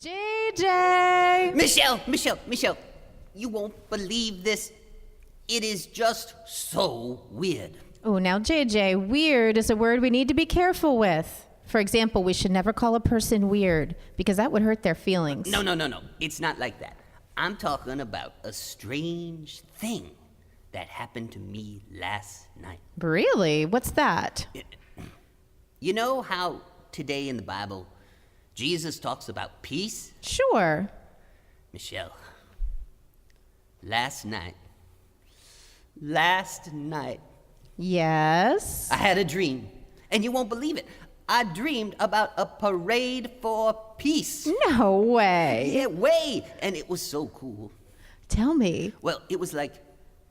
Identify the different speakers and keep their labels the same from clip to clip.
Speaker 1: JJ!
Speaker 2: Michelle, you won't believe this. It is just so weird.
Speaker 1: Oh, now JJ, weird is a word we need to be careful with. For example, we should never call a person weird because that would hurt their feelings.
Speaker 2: No. It's not like that. I'm talking about a strange thing that happened to me last night.
Speaker 1: Really? What's that?
Speaker 2: You know how today in the Bible, Jesus talks about peace?
Speaker 1: Sure.
Speaker 2: Michelle, last night,
Speaker 1: Yes?
Speaker 2: I had a dream, and you won't believe it. I dreamed about a parade for peace.
Speaker 1: No way.
Speaker 2: Yeah, way, and it was so cool.
Speaker 1: Tell me.
Speaker 2: Well, it was like,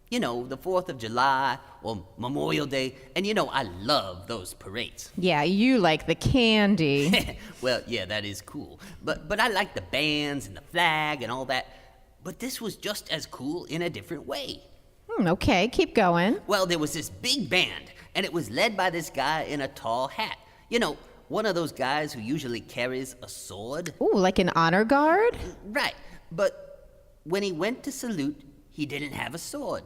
Speaker 2: the 4th of July or Memorial Day, and I love those parades.
Speaker 1: Yeah, you like the candy.
Speaker 2: Well, yeah, that is cool. But I like the bands and the flag and all that. But this was just as cool in a different way.
Speaker 1: Okay, keep going.
Speaker 2: Well, there was this big band, and it was led by this guy in a tall hat. One of those guys who usually carries a sword.
Speaker 1: Ooh, like an honor guard?
Speaker 2: Right, but when he went to salute, he didn't have a sword.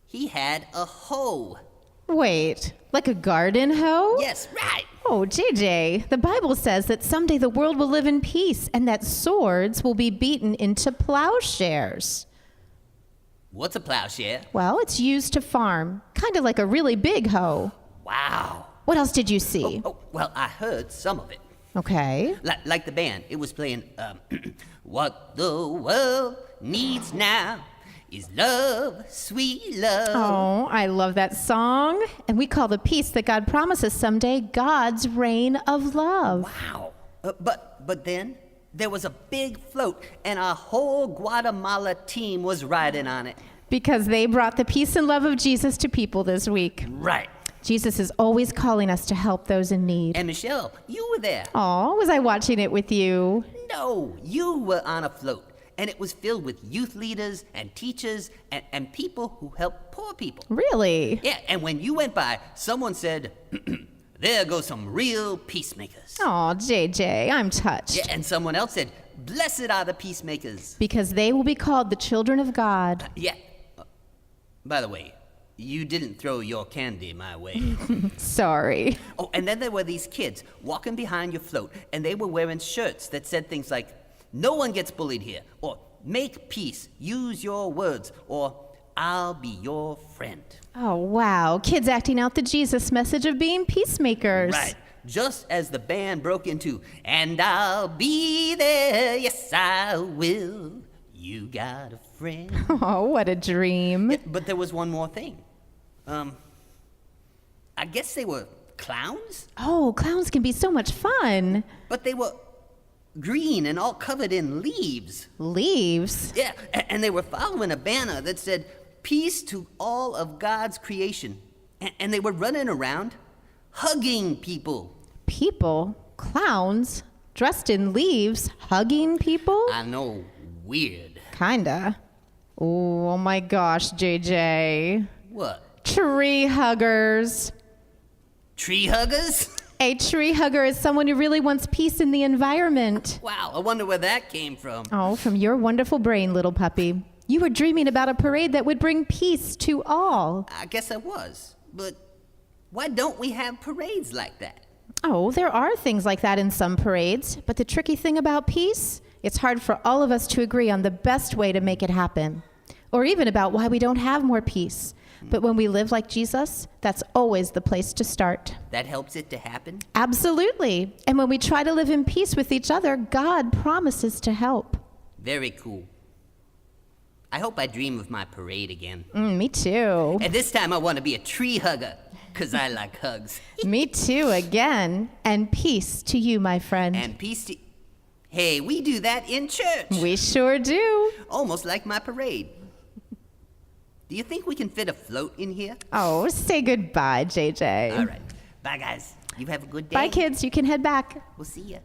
Speaker 2: He had a hoe.
Speaker 1: Wait, like a garden hoe?
Speaker 2: Yes, right.
Speaker 1: Oh, JJ, the Bible says that someday the world will live in peace and that swords will be beaten into plowshares.
Speaker 2: What's a plowshare?
Speaker 1: Well, it's used to farm, kind of like a really big hoe.
Speaker 2: Wow.
Speaker 1: What else did you see?
Speaker 2: Well, I heard some of it.
Speaker 1: Okay.
Speaker 2: Like the band. It was playing, What the world needs now is love, sweet love.
Speaker 1: Oh, I love that song. And we call the peace that God promises someday God's reign of love.
Speaker 2: Wow. But then there was a big float, and our whole Guatemala team was riding on it.
Speaker 1: Because they brought the peace and love of Jesus to people this week.
Speaker 2: Right.
Speaker 1: Jesus is always calling us to help those in need.
Speaker 2: And Michelle, you were there.
Speaker 1: Oh, was I watching it with you?
Speaker 2: No, you were on a float, and it was filled with youth leaders and teachers and people who help poor people.
Speaker 1: Really?
Speaker 2: Yeah, and when you went by, someone said, there go some real peacemakers.
Speaker 1: Oh, JJ, I'm touched.
Speaker 2: Yeah, and someone else said, blessed are the peacemakers.
Speaker 1: Because they will be called the children of God.
Speaker 2: Yeah. By the way, you didn't throw your candy my way.
Speaker 1: Sorry.
Speaker 2: Oh, and then there were these kids walking behind your float, and they were wearing shirts that said things like, no one gets bullied here, or make peace, use your words, or I'll be your friend.
Speaker 1: Oh, wow. Kids acting out the Jesus message of being peacemakers.
Speaker 2: Right. Just as the band broke into, and I'll be there, yes I will, you got a friend.
Speaker 1: Oh, what a dream.
Speaker 2: Yeah, but there was one more thing. I guess they were clowns?
Speaker 1: Oh, clowns can be so much fun.
Speaker 2: But they were green and all covered in leaves.
Speaker 1: Leaves?
Speaker 2: Yeah, and they were following a banner that said, peace to all of God's creation. And they were running around, hugging people.
Speaker 1: People? Clowns? Dressed in leaves? Hugging people?
Speaker 2: I know, weird.
Speaker 1: Kinda. Oh my gosh, JJ.
Speaker 2: What?
Speaker 1: Tree huggers.
Speaker 2: Tree huggers?
Speaker 1: A tree hugger is someone who really wants peace in the environment.
Speaker 2: Wow, I wonder where that came from.
Speaker 1: Oh, from your wonderful brain, little puppy. You were dreaming about a parade that would bring peace to all.
Speaker 2: I guess I was. But why don't we have parades like that?
Speaker 1: Oh, there are things like that in some parades. But the tricky thing about peace, it's hard for all of us to agree on the best way to make it happen. Or even about why we don't have more peace. But when we live like Jesus, that's always the place to start.
Speaker 2: That helps it to happen?
Speaker 1: Absolutely. And when we try to live in peace with each other, God promises to help.
Speaker 2: Very cool. I hope I dream of my parade again.
Speaker 1: Me too.
Speaker 2: And this time I want to be a tree hugger, because I like hugs.
Speaker 1: Me too, again. And peace to you, my friend.
Speaker 2: And peace to... Hey, we do that in church.
Speaker 1: We sure do.
Speaker 2: Almost like my parade. Do you think we can fit a float in here?
Speaker 1: Oh, say goodbye, JJ.
Speaker 2: All right. Bye, guys. You have a good day.
Speaker 1: Bye, kids. You can head back.
Speaker 2: We'll see ya.